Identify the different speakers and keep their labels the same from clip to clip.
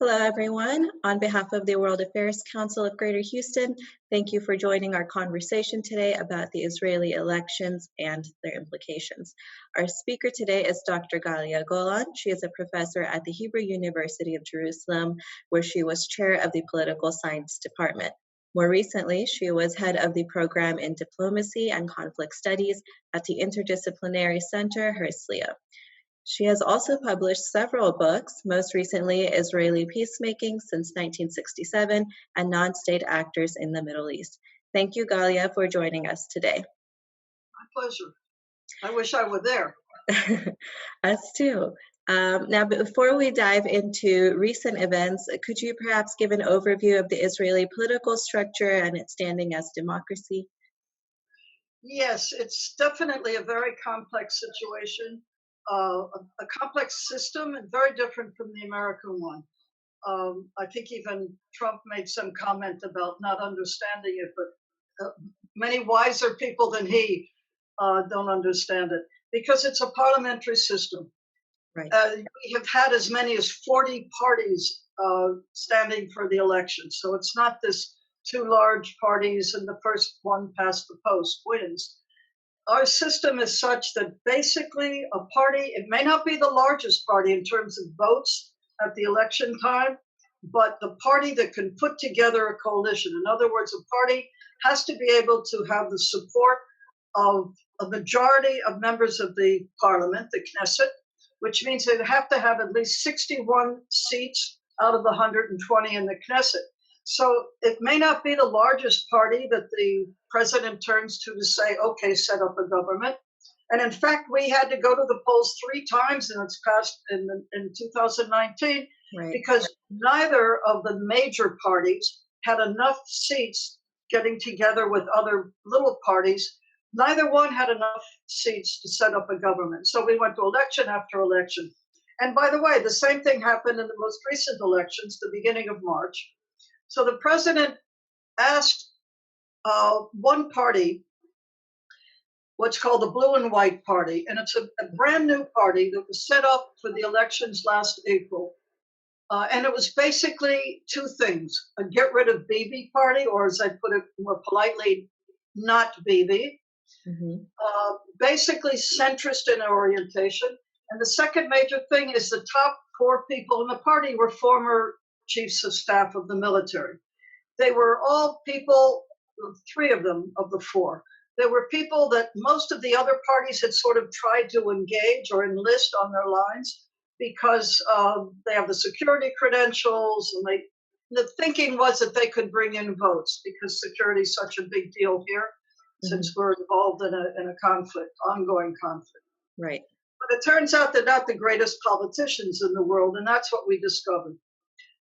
Speaker 1: Hello, everyone. On behalf of the World Affairs Council of Greater Houston, thank you for joining our conversation today about the Israeli elections and their implications. Our speaker today is Dr. Galia Golan. She is a professor at the Hebrew University of Jerusalem, where she was chair of the Political Science Department. More recently, she was head of the program in Diplomacy and Conflict Studies at the Interdisciplinary Center, Herzliya. She has also published several books, most recently Israeli Peacemaking Since 1967 and Non-State Actors in the Middle East. Thank you, Galia, for joining us today.
Speaker 2: My pleasure. I wish I were there.
Speaker 1: Us too. Now, before we dive into recent events, could you perhaps give an overview of the Israeli political structure and its standing as democracy?
Speaker 2: Yes, it's definitely a very complex situation. A complex system and very different from the American one. I think even Trump made some comment about not understanding it, but many wiser people than he don't understand it because it's a parliamentary system.
Speaker 1: Right.
Speaker 2: We have had as many as 40 parties standing for the election. So it's not this two large parties and the first one past the post wins. Our system is such that basically a party, it may not be the largest party in terms of votes at the election time, but the party that can put together a coalition. In other words, a party has to be able to have the support of a majority of members of the parliament, the Knesset, which means they'd have to have at least 61 seats out of the 120 in the Knesset. So it may not be the largest party that the president turns to say, okay, set up a government. And in fact, we had to go to the polls 3 times in its past in 2019, right, because neither of the major parties had enough seats getting together with other little parties. Neither one had enough seats to set up a government. So we went to election after election. And by the way, the same thing happened in the most recent elections, the beginning of March. So the president asked one party, what's called the Blue and White Party, and it's a brand new party that was set up for the elections last April. And it was basically 2 things: a get rid of Bibi party, or as I put it more politely, not Bibi. Mm-hmm. Basically centrist in orientation. And the second major thing is the top 4 people in the party were former chiefs of staff of the military. They were all people, 3 of them of the 4. They were people that most of the other parties had sort of tried to engage or enlist on their lines because they have the security credentials, and the thinking was that they could bring in votes because security is such a big deal here, mm-hmm, since we're involved in a conflict, ongoing conflict.
Speaker 1: Right.
Speaker 2: But it turns out they're not the greatest politicians in the world, and that's what we discovered.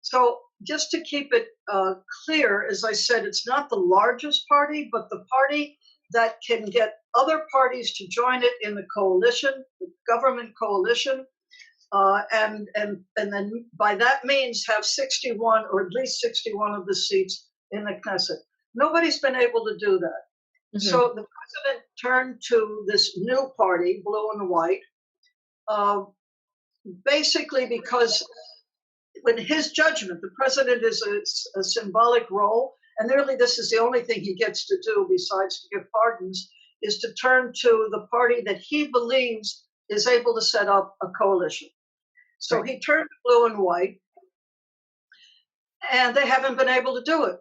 Speaker 2: So just to keep it clear, as I said, it's not the largest party, but the party that can get other parties to join it in the coalition, the government coalition, and then by that means have 61 or at least 61 of the seats in the Knesset. Nobody's been able to do that. Mm-hmm. So the president turned to this new party, Blue and White, basically because in his judgment, the president is a symbolic role, and really this is the only thing he gets to do besides to give pardons, is to turn to the party that he believes is able to set up a coalition. So he turned to Blue and White, and they haven't been able to do it.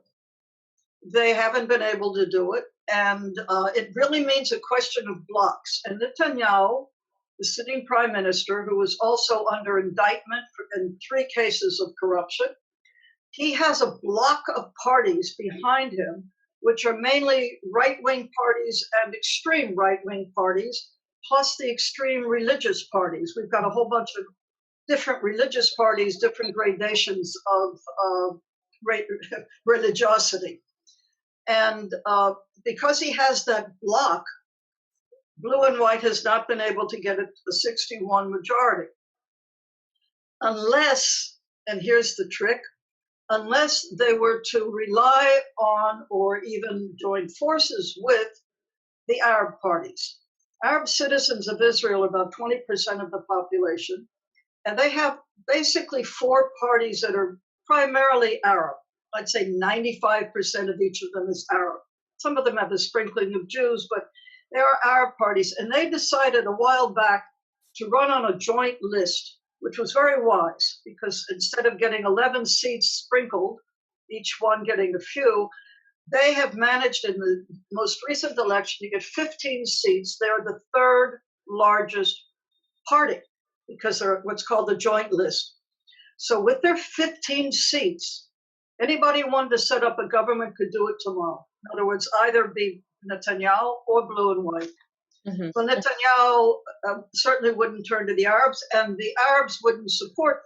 Speaker 2: They haven't been able to do it, and it really means a question of blocks. And Netanyahu, the sitting prime minister, who was also under indictment in 3 cases of corruption, he has a block of parties behind him, which are mainly right-wing parties and extreme right-wing parties, plus the extreme religious parties. We've got a whole bunch of different religious parties, different gradations of religiosity. And because he has that block, Blue and White has not been able to get it to the 61 majority. Unless, and here's the trick, unless they were to rely on or even join forces with the Arab parties. Arab citizens of Israel are about 20% of the population, and they have basically 4 parties that are primarily Arab. I'd say 95% of each of them is Arab. Some of them have a sprinkling of Jews, but they are Arab parties. And they decided a while back to run on a joint list, which was very wise, because instead of getting 11 seats sprinkled, each one getting a few, they have managed in the most recent election to get 15 seats. They're the third largest party because they're what's called the joint list. So with their 15 seats, anybody who wanted to set up a government could do it tomorrow. In other words, either be Netanyahu or blue and white. Mm-hmm. So Netanyahu certainly wouldn't turn to the Arabs, and the Arabs wouldn't support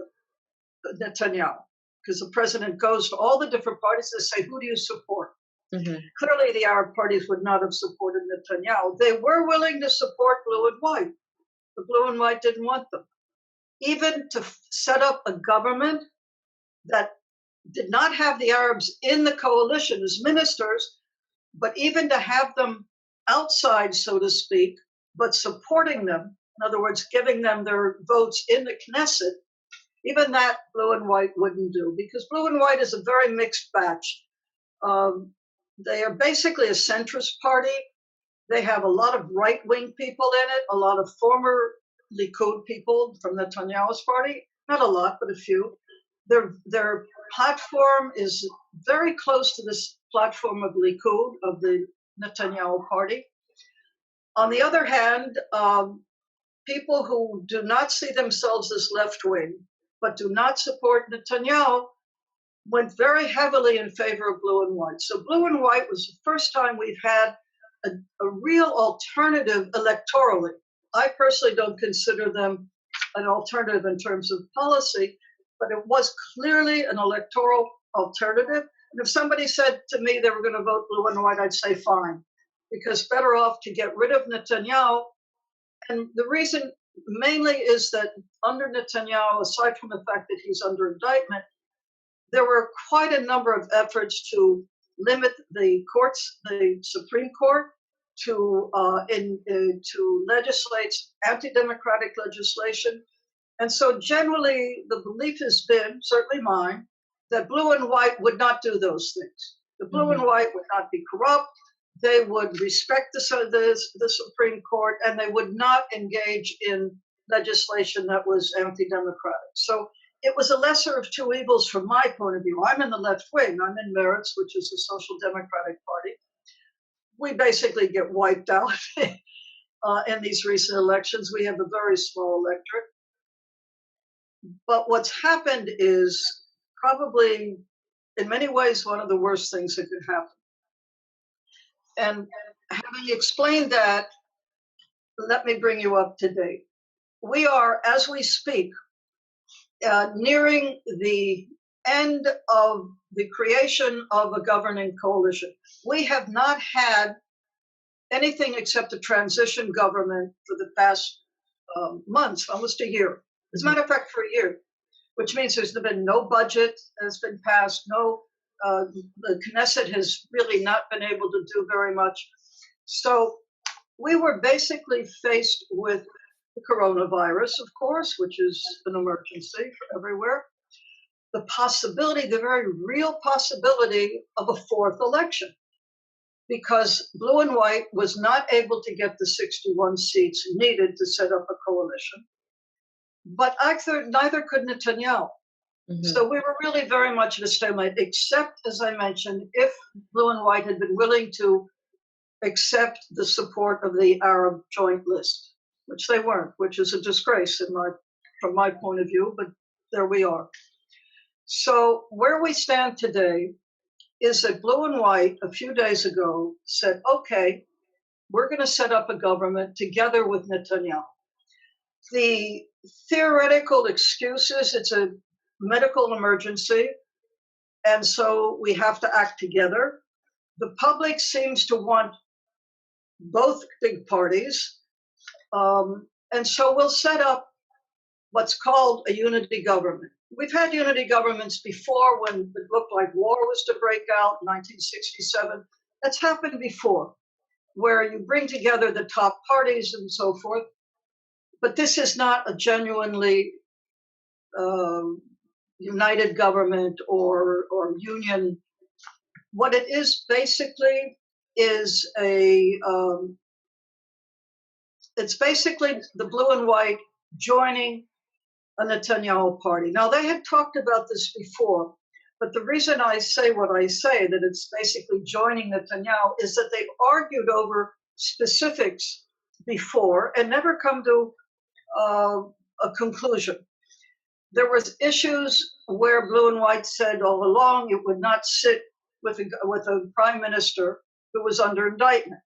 Speaker 2: Netanyahu, because the president goes to all the different parties and say, who do you support? Mm-hmm. Clearly, the Arab parties would not have supported Netanyahu. They were willing to support blue and white. The blue and white didn't want them. Even to set up a government that did not have the Arabs in the coalition as ministers, but even to have them outside, so to speak, but supporting them, in other words, giving them their votes in the Knesset, even that blue and white wouldn't do, because blue and white is a very mixed batch. They are basically a centrist party. They have a lot of right-wing people in it, a lot of former Likud people from Netanyahu's party, not a lot, but a few. Their platform is very close to this platform of Likud, of the Netanyahu party. On the other hand, people who do not see themselves as left-wing, but do not support Netanyahu, went very heavily in favor of blue and white. So blue and white was the first time we've had a real alternative electorally. I personally don't consider them an alternative in terms of policy, but it was clearly an electoral alternative. And if somebody said to me they were going to vote blue and white, I'd say fine, because better off to get rid of Netanyahu. And the reason mainly is that under Netanyahu, aside from the fact that he's under indictment, there were quite a number of efforts to limit the courts, the Supreme Court, to legislate anti-democratic legislation. And so generally, the belief has been, certainly mine, that blue and white would not do those things. The blue and white would not be corrupt. They would respect the Supreme Court, and they would not engage in legislation that was anti-democratic. So it was a lesser of two evils from my point of view. I'm in the left wing. I'm in Meretz, which is a social democratic party. We basically get wiped out in these recent elections. We have a very small electorate. But what's happened is probably, in many ways, one of the worst things that could happen. And having explained that, let me bring you up to date. We are, as we speak, nearing the end of the creation of a governing coalition. We have not had anything except a transition government for the past months, almost a year. As a matter of fact, for a year, which means there's been no budget that's been passed, the Knesset has really not been able to do very much. So we were basically faced with the coronavirus, of course, which is an emergency for everywhere. The possibility, the very real possibility of a fourth election, because blue and white was not able to get the 61 seats needed to set up a coalition. But neither could Netanyahu. So we were really very much at a stalemate, except, as I mentioned, if blue and white had been willing to accept the support of the Arab joint list, which they weren't, which is a disgrace from my point of view, but there we are. So where we stand today is that blue and white a few days ago said, okay, we're going to set up a government together with Netanyahu. The theoretical excuses, it's a medical emergency, and so we have to act together. The public seems to want both big parties, and so we'll set up what's called a unity government. We've had unity governments before when it looked like war was to break out in 1967. That's happened before, where you bring together the top parties and so forth. But this is not a genuinely united government or union. What it is basically is it's basically the blue and white joining a Netanyahu party. Now, they had talked about this before, but the reason I say what I say, that it's basically joining Netanyahu, is that they've argued over specifics before and never come to a conclusion. There was issues where blue and white said all along it would not sit with a prime minister who was under indictment.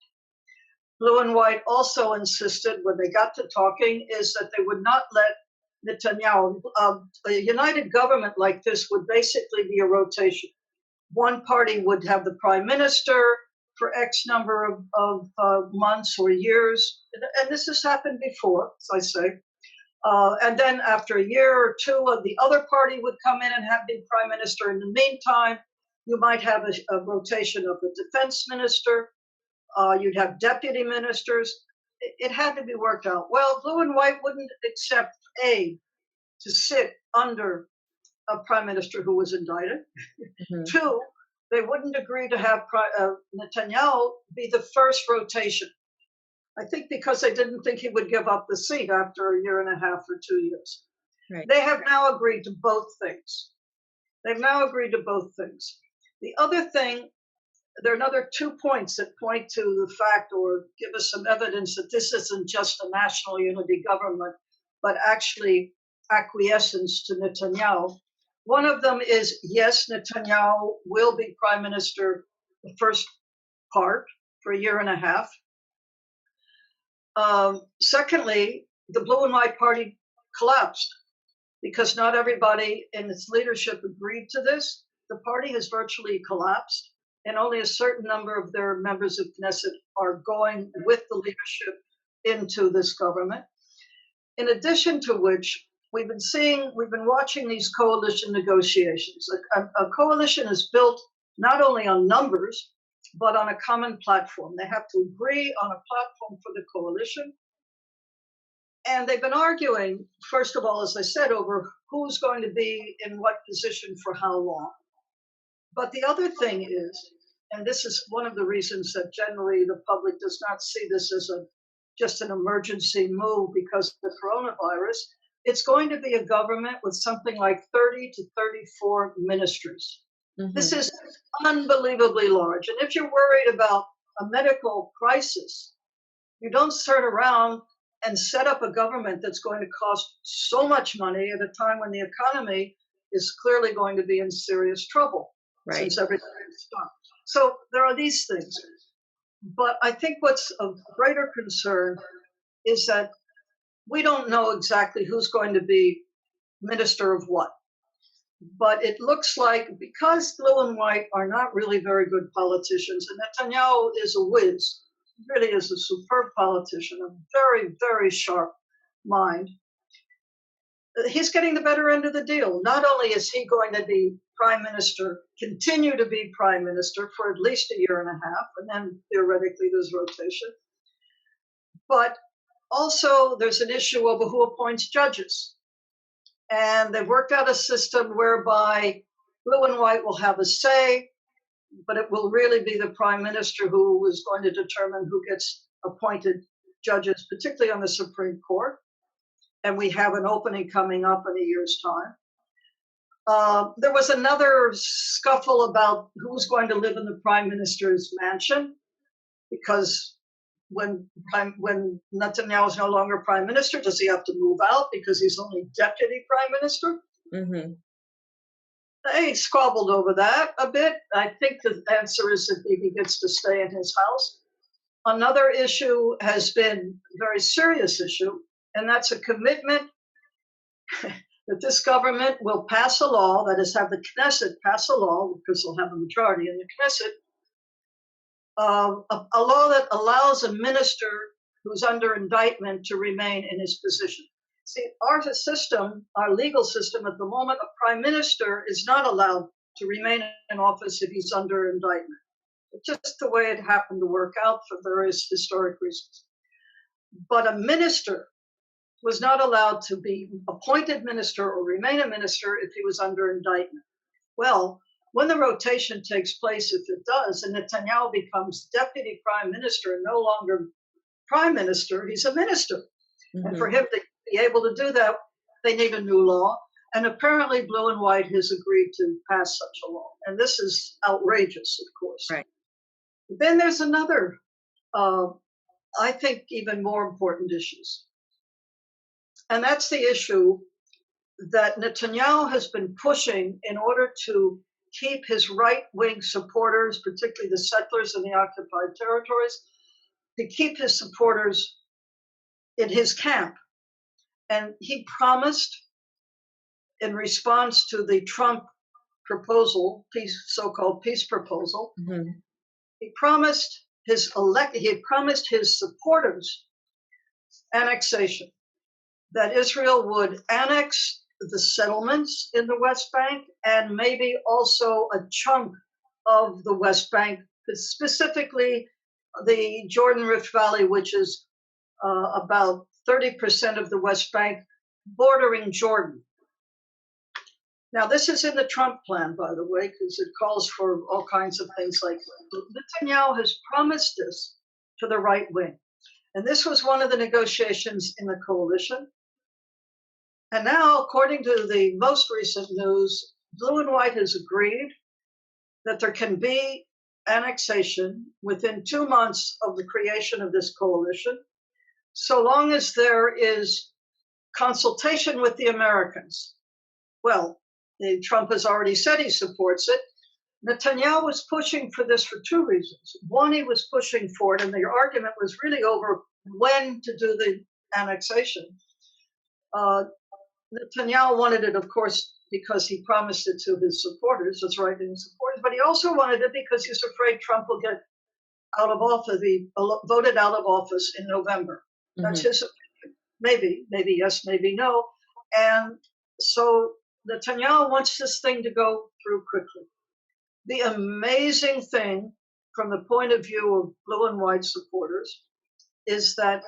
Speaker 2: Blue and white also insisted, when they got to talking, is that they would not let Netanyahu, a united government like this would basically be a rotation. One party would have the prime minister for X number of months or years, and this has happened before, as I say. And then after a year or two, the other party would come in and be prime minister. In the meantime, you might have a rotation of the defense minister. You'd have deputy ministers. It had to be worked out. Well, blue and white wouldn't accept to sit under a prime minister who was indicted. Mm-hmm. Two, they wouldn't agree to have Netanyahu be the first rotation. I think because they didn't think he would give up the seat after a year and a half or 2 years. Right. They have now agreed to both things. They've now agreed to both things. The other thing, there are another 2 points that point to the fact or give us some evidence that this isn't just a national unity government, but actually acquiescence to Netanyahu. One of them is, yes, Netanyahu will be prime minister the first part for a year and a half. Secondly, the blue and white party collapsed because not everybody in its leadership agreed to this. The party has virtually collapsed, and only a certain number of their members of Knesset are going with the leadership into this government. In addition to which, we've been watching these coalition negotiations. A coalition is built not only on numbers, but on a common platform. They have to agree on a platform for the coalition. And they've been arguing, first of all, as I said, over who's going to be in what position for how long. But the other thing is, and this is one of the reasons that generally the public does not see this as just an emergency move because of the coronavirus, it's going to be a government with something like 30 to 34 ministries. Mm-hmm. This is unbelievably large. And if you're worried about a medical crisis, you don't turn around and set up a government that's going to cost so much money at a time when the economy is clearly going to be in serious trouble, right, since everything is stopped. So there are these things. But I think what's of greater concern is that we don't know exactly who's going to be minister of what. But it looks like because blue and white are not really very good politicians, and Netanyahu is a whiz, really is a superb politician, a very, very sharp mind, he's getting the better end of the deal. Not only is he going to be prime minister, continue to be prime minister for at least a year and a half, and then theoretically there's rotation, but also there's an issue over who appoints judges. And they've worked out a system whereby blue and white will have a say, but it will really be the prime minister who is going to determine who gets appointed judges, particularly on the Supreme Court. And we have an opening coming up in a year's time. There was another scuffle about who's going to live in the prime minister's mansion, because when Netanyahu is no longer prime minister, does he have to move out because he's only deputy prime minister? Mm-hmm. They squabbled over that a bit. I think the answer is that he gets to stay in his house. Another issue has been a very serious issue, and that's a commitment that this government will pass a law, that is, have the Knesset pass a law, because they'll have a majority in the Knesset, a law that allows a minister who's under indictment to remain in his position. See, our system, our legal system at the moment, a prime minister is not allowed to remain in office if he's under indictment. It's just the way it happened to work out for various historic reasons. But a minister was not allowed to be appointed minister or remain a minister if he was under indictment. Well, when the rotation takes place, if it does, and Netanyahu becomes deputy prime minister and no longer prime minister, he's a minister. Mm-hmm. And for him to be able to do that, they need a new law. And apparently Blue and White has agreed to pass such a law. And this is outrageous, of course.
Speaker 1: Right.
Speaker 2: Then there's another, I think, even more important issues. And that's the issue that Netanyahu has been pushing in order to keep his right-wing supporters, particularly the settlers in the occupied territories, to keep his supporters in his camp. And he promised, in response to the Trump proposal, so-called peace proposal, mm-hmm. he promised his supporters annexation, that Israel would annex the settlements in the West Bank and maybe also a chunk of the West Bank, specifically the Jordan Rift Valley, which is about 30% of the West Bank, bordering Jordan. Now, this is in the Trump plan, by the way, because it calls for all kinds of things like that. Netanyahu has promised this to the right wing. And this was one of the negotiations in the coalition. And now, according to the most recent news, Blue and White has agreed that there can be annexation within 2 months of the creation of this coalition, so long as there is consultation with the Americans. Well, Trump has already said he supports it. Netanyahu was pushing for this for two reasons. One, he was pushing for it, and the argument was really over when to do the annexation. Netanyahu wanted it, of course, because he promised it to his supporters, his right-wing supporters, but he also wanted it because he's afraid Trump will get out of office, voted out of office in November. Mm-hmm. That's his opinion. Maybe yes, maybe no. And so Netanyahu wants this thing to go through quickly. The amazing thing from the point of view of Blue and White supporters is that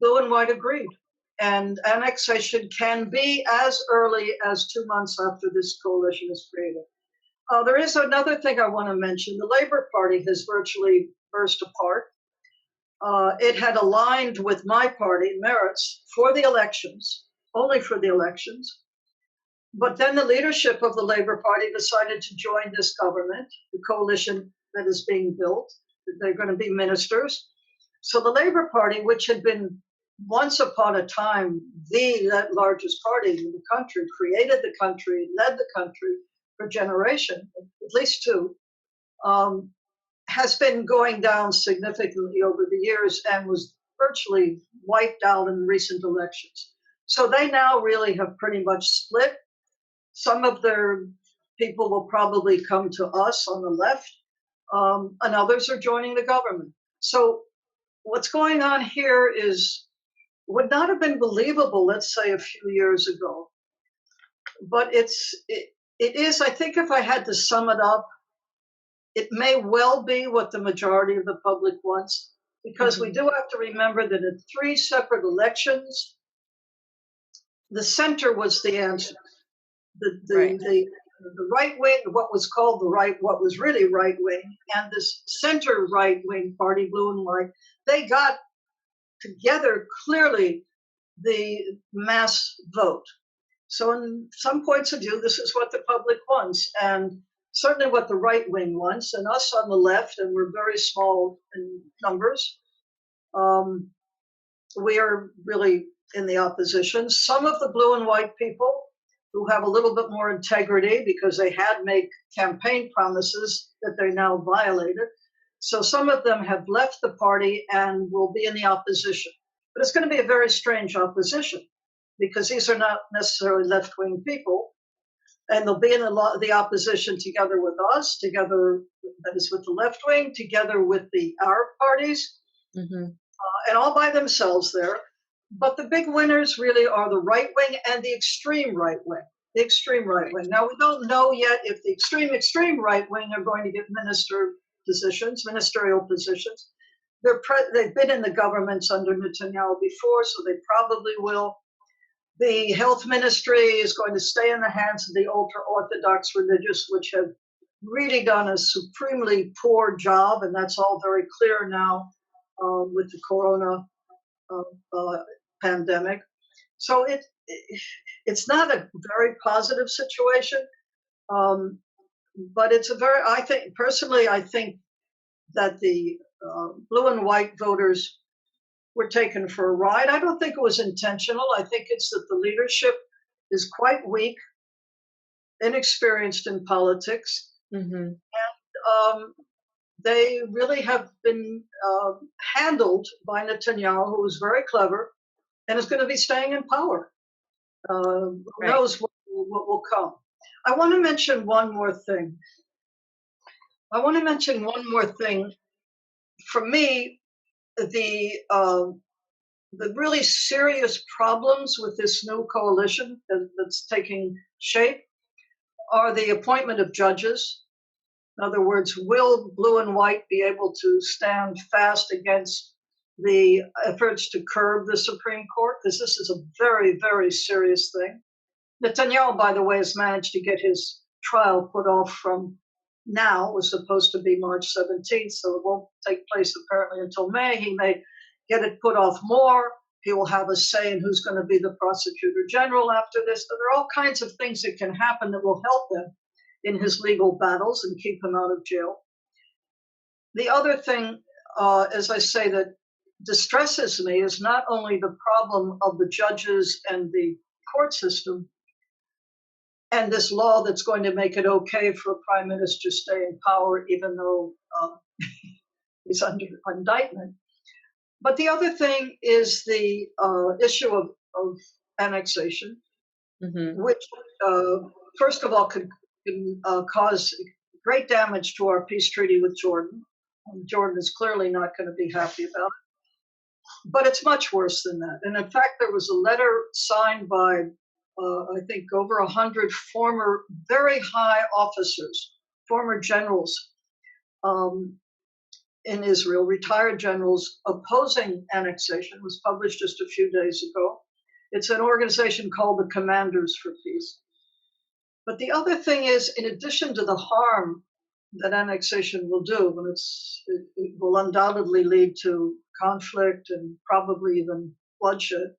Speaker 2: Blue and White agreed. And annexation can be as early as 2 months after this coalition is created. There is another thing I want to mention. The Labour Party has virtually burst apart. It had aligned with my party, Meretz, for the elections, only for the elections. But then the leadership of the Labour Party decided to join this government, the coalition that is being built. They're going to be ministers. So the Labour Party, which had been once upon a time the largest party in the country, created the country, led the country for generations, at least two, has been going down significantly over the years and was virtually wiped out in recent elections. So they now really have pretty much split. Some of their people will probably come to us on the left, and others are joining the government. So what's going on here would not have been believable, let's say, a few years ago. But it is, I think if I had to sum it up, it may well be what the majority of the public wants, because we do have to remember that in 3 separate elections, the center was the answer. The right wing, what was called what was really right wing, and this center right wing party, Blue and White, they got together clearly the mass vote. So in some points of view, this is what the public wants, and certainly what the right wing wants, and us on the left, and we're very small in numbers, we are really in the opposition. Some of the Blue and White people who have a little bit more integrity because they had made campaign promises that they now violated. So some of them have left the party and will be in the opposition. But it's going to be a very strange opposition because these are not necessarily left-wing people. And they'll be in the opposition together with us, together, that is with the left wing, together with the Arab parties, and all by themselves there. But the big winners really are the right wing and the extreme right wing. The extreme right wing. Now, we don't know yet if the extreme right wing are going to get ministerial positions. they've been in the governments under Netanyahu before, so they probably will. The health ministry is going to stay in the hands of the ultra-Orthodox religious, which have really done a supremely poor job, and that's all very clear now with the corona pandemic. So it's not a very positive situation, but it's I think that the blue and white voters were taken for a ride. I don't think it was intentional. I think it's that the leadership is quite weak, inexperienced in politics, and they really have been handled by Netanyahu, who is very clever and is going to be staying in power. Who knows what will come. I want to mention one more thing. For me, the really serious problems with this new coalition that's taking shape are the appointment of judges. In other words, will blue and white be able to stand fast against the efforts to curb the Supreme Court? Because this is a very, very serious thing. Netanyahu, by the way, has managed to get his trial put off from now. It was supposed to be March 17th, so it won't take place apparently until May. He may get it put off more. He will have a say in who's going to be the prosecutor general after this. So there are all kinds of things that can happen that will help him in his legal battles and keep him out of jail. The other thing, as I say, that distresses me is not only the problem of the judges and the court system and this law that's going to make it okay for a prime minister to stay in power even though he's under indictment. But the other thing is the issue of annexation, which, first of all, could cause great damage to our peace treaty with Jordan. Jordan is clearly not going to be happy about it. But it's much worse than that. And in fact, there was a letter signed by, I think, over 100 former very high officers, former generals in Israel, retired generals opposing annexation. It was published just a few days ago. It's an organization called the Commanders for Peace. But the other thing is, in addition to the harm that annexation will do, and it will undoubtedly lead to conflict and probably even bloodshed,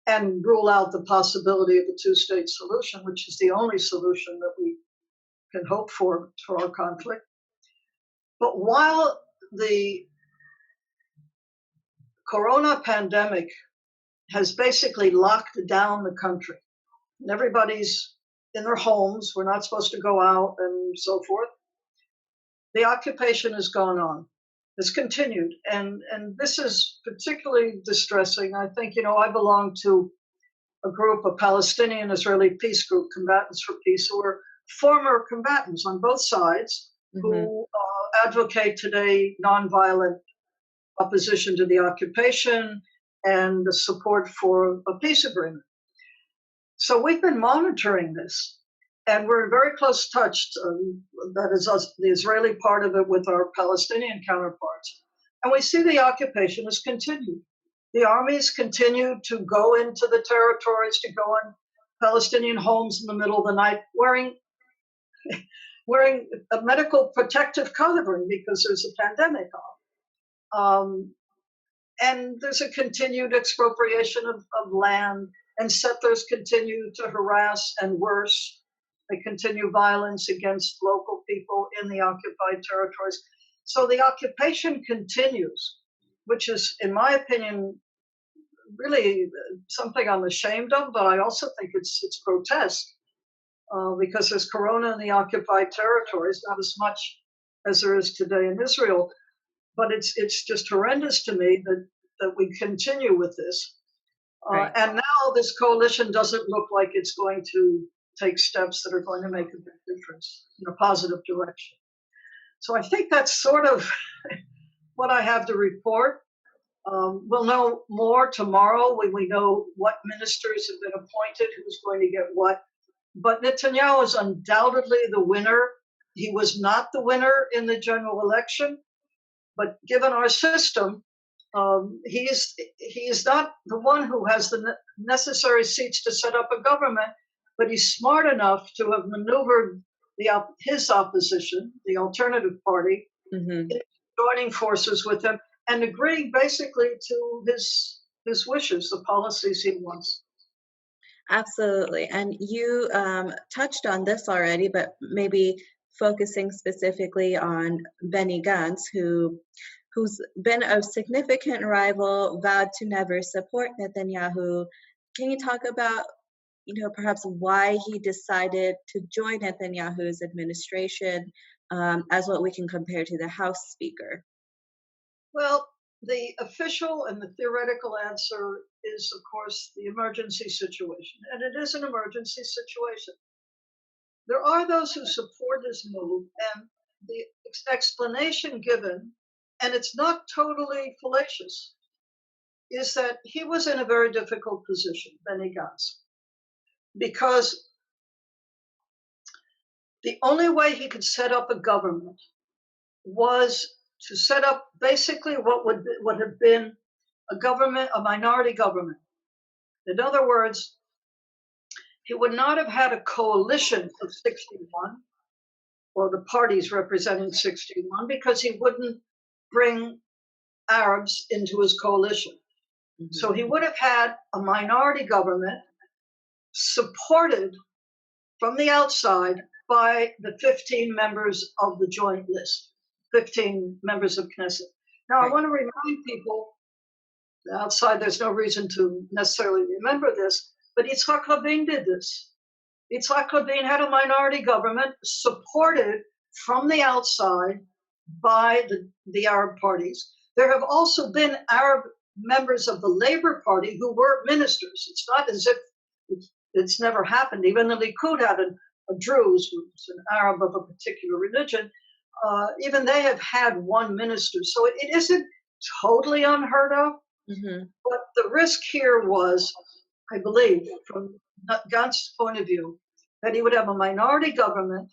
Speaker 2: and rule out the possibility of a two-state solution, which is the only solution that we can hope for our conflict. But while the corona pandemic has basically locked down the country, and everybody's in their homes, we're not supposed to go out and so forth, the occupation has gone on. It's continued. And this is particularly distressing. I think, I belong to a group, a Palestinian-Israeli peace group, Combatants for Peace, who are former combatants on both sides, who advocate today nonviolent opposition to the occupation and the support for a peace agreement. So we've been monitoring this, and we're in very close touch, that is us, the Israeli part of it, with our Palestinian counterparts. And we see the occupation has continued. The armies continue to go into the territories, to go in Palestinian homes in the middle of the night, wearing a medical protective covering because there's a pandemic on. And there's a continued expropriation of land, and settlers continue to harass and worse. They continue violence against local people in the occupied territories. So the occupation continues, which is, in my opinion, really something I'm ashamed of, but I also think it's grotesque. Because there's corona in the occupied territories, not as much as there is today in Israel, but it's just horrendous to me that we continue with this.
Speaker 1: Right.
Speaker 2: And now this coalition doesn't look like it's going to take steps that are going to make a big difference in a positive direction. So I think that's sort of what I have to report. We'll know more tomorrow when we know what ministers have been appointed, who's going to get what. But Netanyahu is undoubtedly the winner. He was not the winner in the general election. But given our system, he is not the one who has the necessary seats to set up a government, but he's smart enough to have maneuvered his opposition, the alternative party, joining forces with him and agreeing basically to his wishes, the policies he wants.
Speaker 1: Absolutely. And you touched on this already, but maybe focusing specifically on Benny Gantz, who's been a significant rival, vowed to never support Netanyahu. Can you talk about, perhaps why he decided to join Netanyahu's administration as what we can compare to the House Speaker?
Speaker 2: Well, the official and the theoretical answer is, of course, the emergency situation. And it is an emergency situation. There are those who support his move, and the explanation given, and it's not totally fallacious, is that he was in a very difficult position, Benny Gantz, because the only way he could set up a government was to set up basically what would have been a minority government. In other words, he would not have had a coalition of 61 or the parties representing 61 because he wouldn't bring Arabs into his coalition. So he would have had a minority government supported from the outside by the 15 members of the joint list, 15 members of Knesset. Now, I want to remind people, outside there's no reason to necessarily remember this, but Yitzhak Rabin did this. Yitzhak Rabin had a minority government supported from the outside by the Arab parties. There have also been Arab members of the Labor Party who were ministers. It's not as if it's never happened. Even the Likud had a Druze, who's an Arab of a particular religion. Even they have had one minister. So it isn't totally unheard of. But the risk here was, I believe, from Gantz's point of view, that he would have a minority government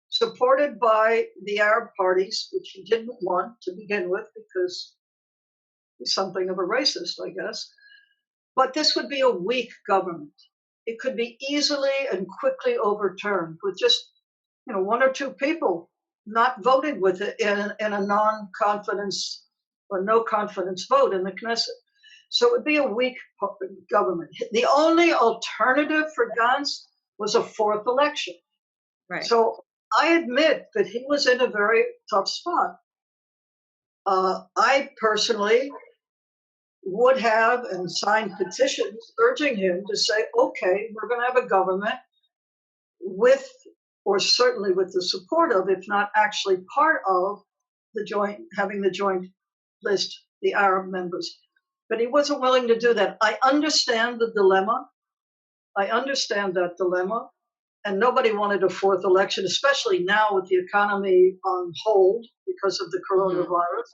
Speaker 2: supported by the Arab parties, which he didn't want to begin with because he's something of a racist, I guess. But this would be a weak government. It could be easily and quickly overturned with just, one or two people not voting with it in a non-confidence or no confidence vote in the Knesset. So it would be a weak government. The only alternative for Gantz was a fourth election.
Speaker 1: Right.
Speaker 2: So I admit that he was in a very tough spot. I personally would have and signed petitions urging him to say, okay, we're going to have a government with, or certainly with the support of, if not actually part of, having the joint list, the Arab members. But he wasn't willing to do that. I understand the dilemma. I understand that dilemma. And nobody wanted a fourth election, especially now with the economy on hold because of the coronavirus.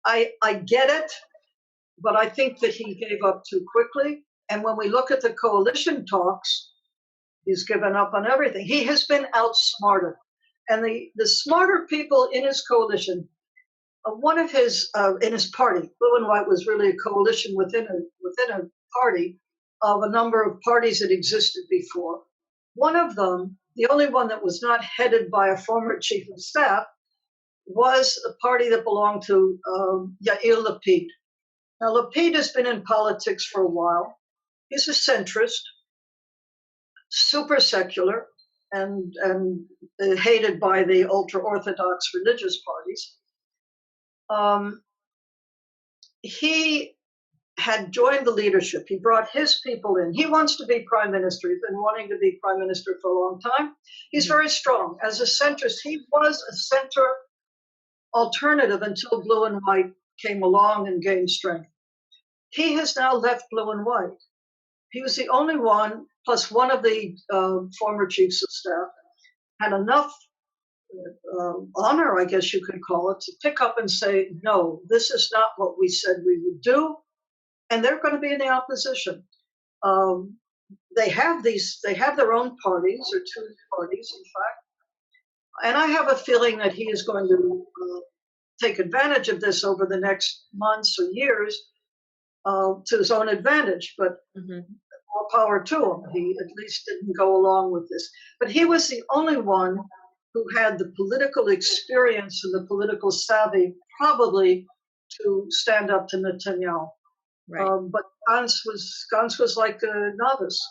Speaker 2: I get it, but I think that he gave up too quickly. And when we look at the coalition talks, he's given up on everything. He has been outsmarted. And the smarter people in his coalition, one of his, in his party, Blue and White was really a coalition within a party of a number of parties that existed before. One of them, the only one that was not headed by a former chief of staff, was a party that belonged to Yair Lapid. Now, Lapid has been in politics for a while. He's a centrist, super secular, and hated by the ultra-Orthodox religious parties. He had joined the leadership. He brought his people in. He wants to be prime minister. He's been wanting to be prime minister for a long time. He's very strong. As a centrist, he was a center alternative until Blue and White came along and gained strength. He has now left Blue and White. He was the only one, plus one of the former chiefs of staff, had enough honor, I guess you could call it, to pick up and say, no, this is not what we said we would do. And they're going to be in the opposition. They have their own parties, or two parties, in fact. And I have a feeling that he is going to take advantage of this over the next months or years to his own advantage. But more power to him. He at least didn't go along with this. But he was the only one who had the political experience and the political savvy, probably, to stand up to Netanyahu.
Speaker 1: Right.
Speaker 2: But Gantz was like a novice.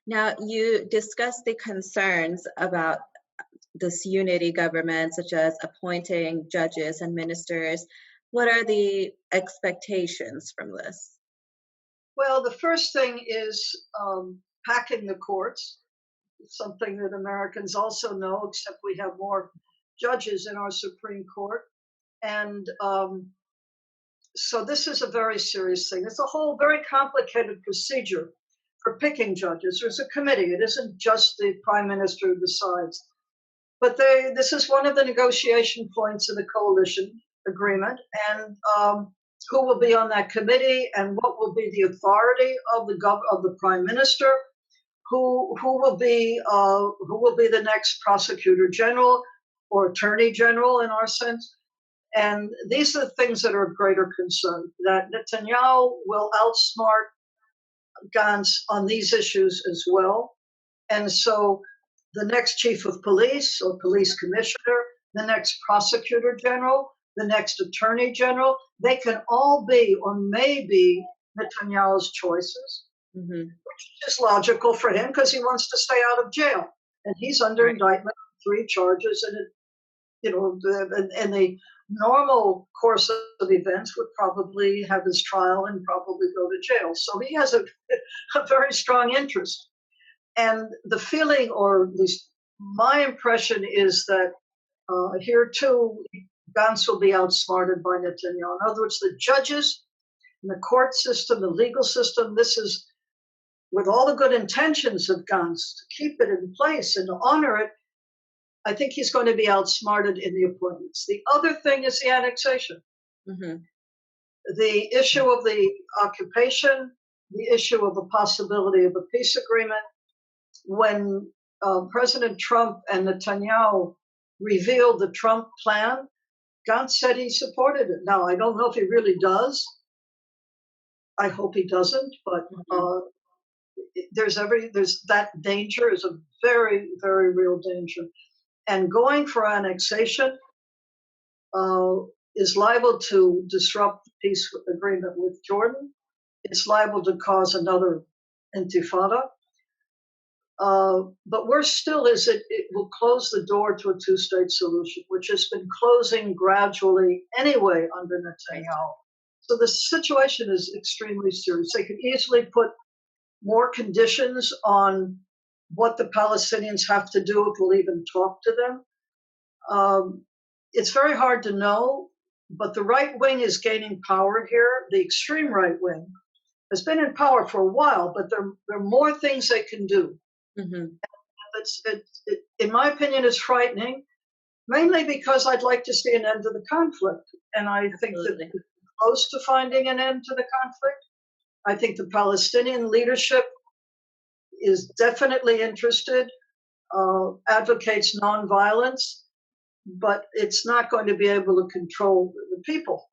Speaker 1: Now, you discussed the concerns about this unity government, such as appointing judges and ministers. What are the expectations from this?
Speaker 2: Well, the first thing is packing the courts, something that Americans also know, except we have more judges in our Supreme Court. And so this is a very serious thing. It's a whole very complicated procedure for picking judges. There's a committee. It isn't just the prime minister who decides. But this is one of the negotiation points of the coalition agreement. And who will be on that committee, and what will be the authority of the prime minister? Who will be the next prosecutor general or attorney general in our sense? And these are the things that are of greater concern. That Netanyahu will outsmart Gantz on these issues as well. And so the next chief of police or police commissioner, the next prosecutor general, the next attorney general, they can all be or may be Netanyahu's choices, which is logical for him because he wants to stay out of jail. And he's under indictment on 3 charges. And, in the normal course of events would probably have his trial and probably go to jail. So he has a very strong interest. And the feeling, or at least my impression, is that here too, Gantz will be outsmarted by Netanyahu. In other words, the judges, and the court system, the legal system, this is with all the good intentions of Gantz to keep it in place and to honor it. I think he's going to be outsmarted in the appointments. The other thing is the annexation. The issue of the occupation, the issue of the possibility of a peace agreement. When President Trump and Netanyahu revealed the Trump plan, Gantz said he supported it. Now, I don't know if he really does. I hope he doesn't, but there's that danger is a very, very real danger. And going for annexation is liable to disrupt the peace agreement with Jordan. It's liable to cause another intifada. But worse still is it will close the door to a 2-state solution, which has been closing gradually anyway under Netanyahu. So the situation is extremely serious. They could easily put more conditions on what the Palestinians have to do if we'll even talk to them. It's very hard to know, but the right wing is gaining power here. The extreme right wing has been in power for a while, but there are more things they can do. In my opinion, it's frightening, mainly because I'd like to see an end to the conflict. And I think that we're close to finding an end to the conflict. I think the Palestinian leadership is definitely interested, advocates nonviolence, but it's not going to be able to control the people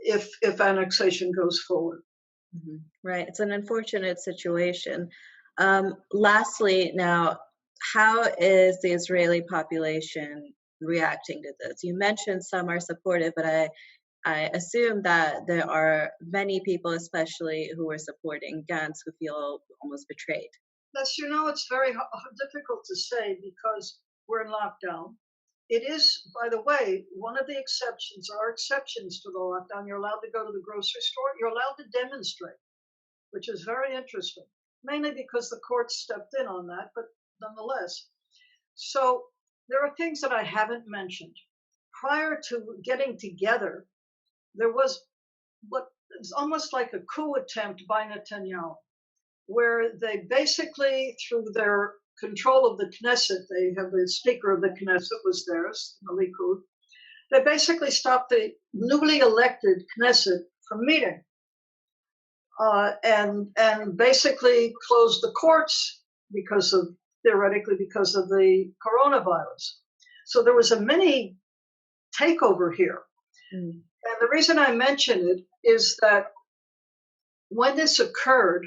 Speaker 2: if annexation goes forward.
Speaker 1: Right. It's an unfortunate situation. Lastly, now, how is the Israeli population reacting to this? You mentioned some are supportive, but I assume that there are many people, especially who are supporting Gantz, who feel almost betrayed.
Speaker 2: Yes, it's very difficult to say because we're in lockdown. It is, by the way, one of the exceptions. There are exceptions to the lockdown. You're allowed to go to the grocery store. You're allowed to demonstrate, which is very interesting, mainly because the courts stepped in on that, but nonetheless. So there are things that I haven't mentioned. Prior to getting together, there was what is almost like a coup attempt by Netanyahu, where they basically, through their control of the Knesset, they have the Speaker of the Knesset was theirs, the Likud. They basically stopped the newly elected Knesset from meeting, and basically closed the courts theoretically because of the coronavirus. So there was a mini takeover here.
Speaker 1: Mm.
Speaker 2: And the reason I mention it is that when this occurred,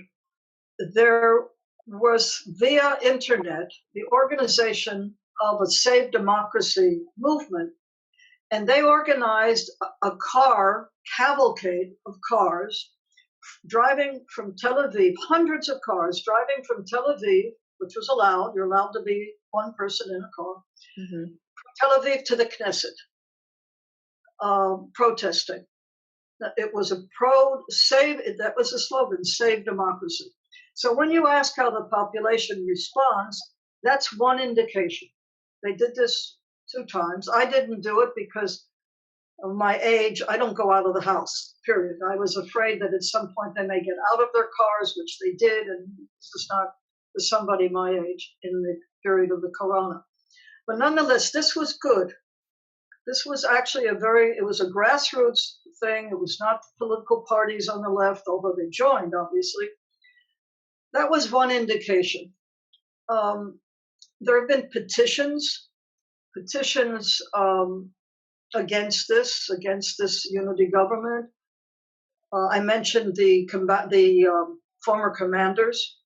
Speaker 2: there was via internet the organization of a Save Democracy movement, and they organized a car cavalcade of cars driving from Tel Aviv, hundreds of cars driving from Tel Aviv, which was allowed, you're allowed to be one person in a car,
Speaker 1: Mm-hmm.
Speaker 2: from Tel Aviv to the Knesset, protesting. It was a that was the slogan, Save Democracy. So when you ask how the population responds, that's one indication. They did this 2 times. I didn't do it because of my age. I don't go out of the house, period. I was afraid that at some point they may get out of their cars, which they did, and this is not for somebody my age in the period of the corona. But nonetheless, this was good. This was actually it was a grassroots thing. It was not political parties on the left, although they joined, obviously. That was one indication. There have been petitions against this unity government. I mentioned the former commanders,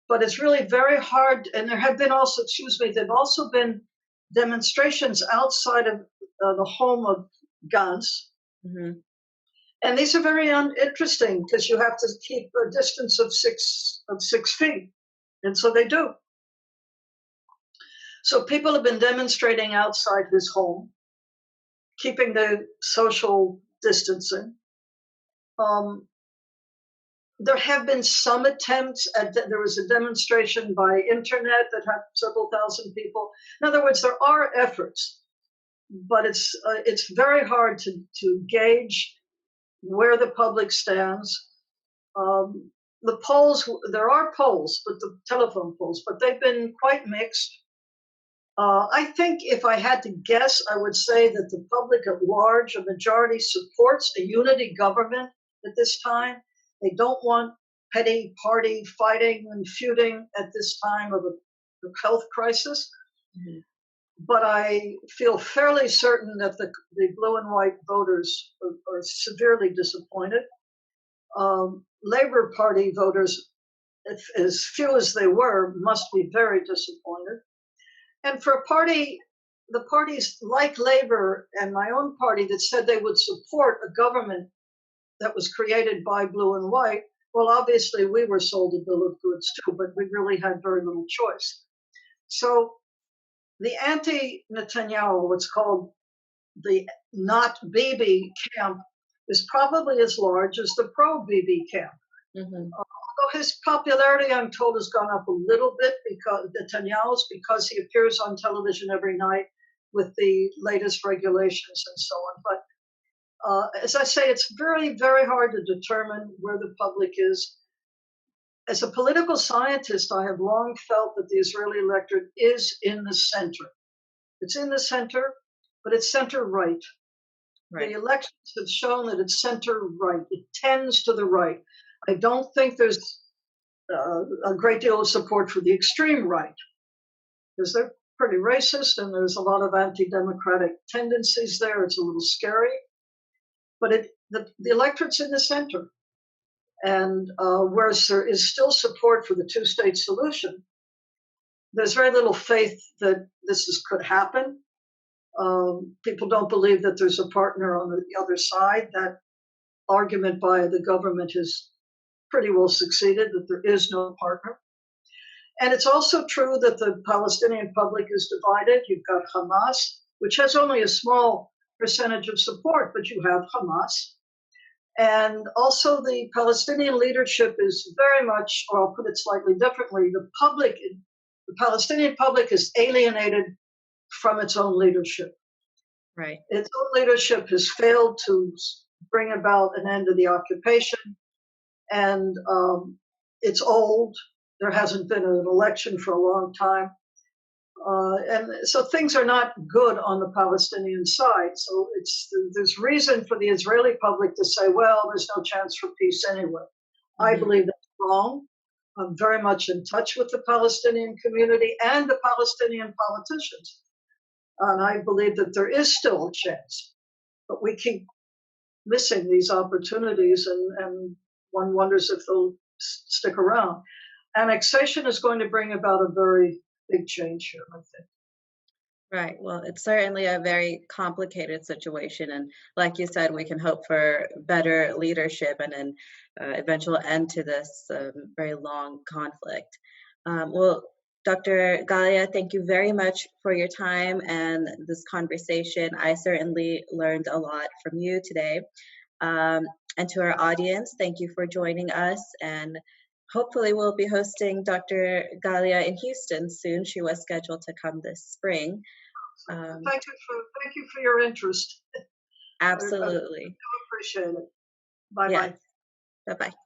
Speaker 2: but it's really very hard. And there have been also, there've also been demonstrations outside of the home of Gantz.
Speaker 1: Mm-hmm.
Speaker 2: And these are very interesting because you have to keep a distance of 6 feet. And so they do. So people have been demonstrating outside his home, keeping the social distancing. There have been some attempts there was a demonstration by internet that had several thousand people. In other words, there are efforts, but it's very hard to gauge where the public stands. The polls, there are polls, but the telephone polls, but they've been quite mixed. I think if I had to guess, I would say that the public at large, a majority, supports a unity government at this time. They don't want petty party fighting and feuding at this time of a health crisis. Mm-hmm. But I feel fairly certain that the blue and white voters are severely disappointed. Labor Party voters, as few as they were, must be very disappointed. And for the parties like Labor and my own party that said they would support a government that was created by blue and white, well, obviously we were sold a bill of goods too, but we really had very little choice. So the anti-Netanyahu, what's called the not Bibi camp, is probably as large as the pro-Bibi camp. Mm-hmm. Although his popularity, I'm told, has gone up a little bit because Netanyahu's, because he appears on television every night with the latest regulations and so on. But as I say, it's very, very hard to determine where the public is. As a political scientist, I have long felt that the Israeli electorate is in the center. It's in the center, but it's center-right. Right. The elections have shown that it's center-right. It tends to the right. I don't think there's a great deal of support for the extreme right, because they're pretty racist and there's a lot of anti-democratic tendencies there. It's a little scary. But the electorate's in the center. And whereas there is still support for the two-state solution, there's very little faith that could happen. People don't believe that there's a partner on the other side. That argument by the government has pretty well succeeded, that there is no partner. And it's also true that the Palestinian public is divided. You've got Hamas, which has only a small percentage of support, but you have Hamas. And also the Palestinian leadership is very much, or I'll put it slightly differently, the Palestinian public is alienated from its own leadership. Right. Its own leadership has failed to bring about an end to the occupation, and it's old. There hasn't been an election for a long time. And so things are not good on the Palestinian side. So there's reason for the Israeli public to say, well, there's no chance for peace anyway. Mm-hmm. I believe that's wrong. I'm very much in touch with the Palestinian community and the Palestinian politicians. And I believe that there is still a chance, but we keep missing these opportunities, and one wonders if they'll stick around. Annexation is going to bring about a very big change here, I think.
Speaker 1: Right. Well, it's certainly a very complicated situation. And like you said, we can hope for better leadership and an eventual end to this very long conflict. Well, Dr. Galia, thank you very much for your time and this conversation. I certainly learned a lot from you today. And to our audience, thank you for joining us. And hopefully, we'll be hosting Dr. Galia in Houston soon. She was scheduled to come this spring.
Speaker 2: Thank you for your interest.
Speaker 1: Absolutely.
Speaker 2: I appreciate it. Bye bye.
Speaker 1: Yes. Bye bye.